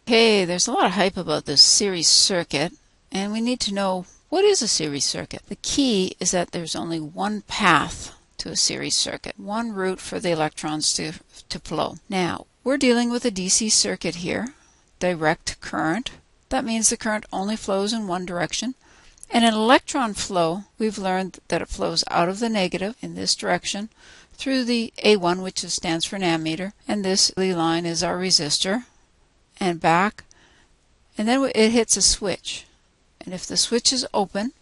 Okay, there's a lot of hype about this series circuit, and we need to know what is a series circuit. The key is that there's only one path to a series circuit, one route for the electrons to flow. Now, we're dealing with a DC circuit here, direct current. That means the current only flows in one direction. And in electron flow, we've learned that it flows out of the negative in this direction through the A1, which stands for an ammeter, and this line is our resistor, and back, and then it hits a switch. And if the switch is open,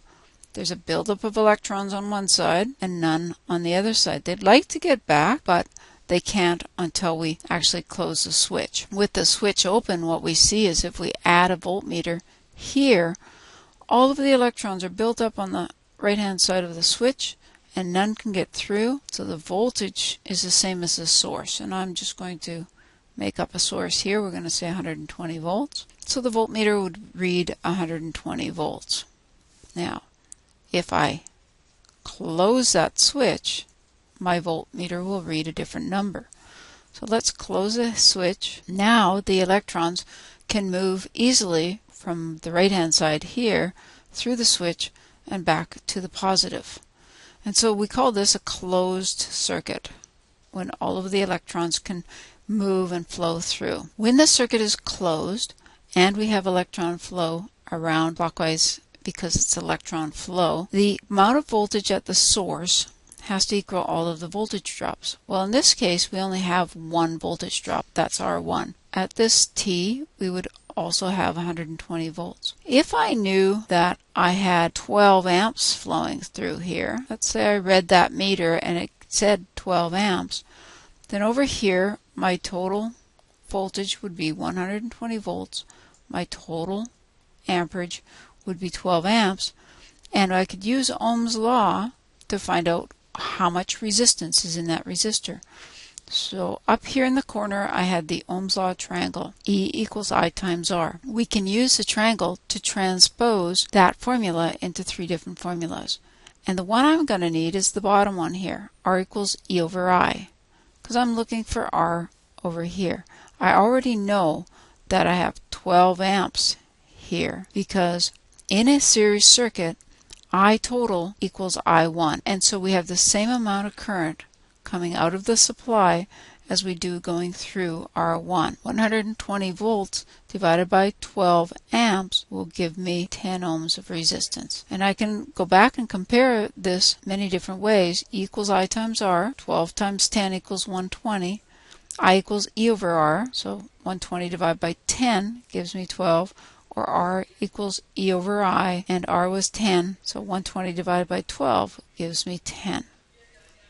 there's a buildup of electrons on one side and none on the other side. They'd like to get back, but they can't until we actually close the switch. With the switch open, what we see is if we add a voltmeter here, all of the electrons are built up on the right-hand side of the switch, and none can get through, so the voltage is the same as the source. And I'm just going to make up a source here. We're going to say 120 volts. So the voltmeter would read 120 volts. Now, if I close that switch, my voltmeter will read a different number. So let's close the switch. Now the electrons can move easily from the right-hand side here through the switch and back to the positive. And so we call this a closed circuit, when all of the electrons can move and flow through. When the circuit is closed and we have electron flow around clockwise because it's electron flow, the amount of voltage at the source has to equal all of the voltage drops. Well, in this case, we only have one voltage drop. That's R1. At this T, we would also have 120 volts. If I knew that I had 12 amps flowing through here, let's say I read that meter and it said 12 amps, then over here my total voltage would be 120 volts, my total amperage would be 12 amps, and I could use Ohm's law to find out how much resistance is in that resistor. So up here in the corner I had the Ohm's law triangle, E equals I times R. We can use the triangle to transpose that formula into three different formulas. And the one I'm going to need is the bottom one here, R equals E over I, because I'm looking for R over here. I already know that I have 12 amps here because in a series circuit I total equals I1, and so we have the same amount of current coming out of the supply as we do going through R1. 120 volts divided by 12 amps will give me 10 ohms of resistance. And I can go back and compare this many different ways. E equals I times R, 12 times 10 equals 120. I equals E over R, so 120 divided by 10 gives me 12. Or R equals E over I, and R was 10, so 120 divided by 12 gives me 10.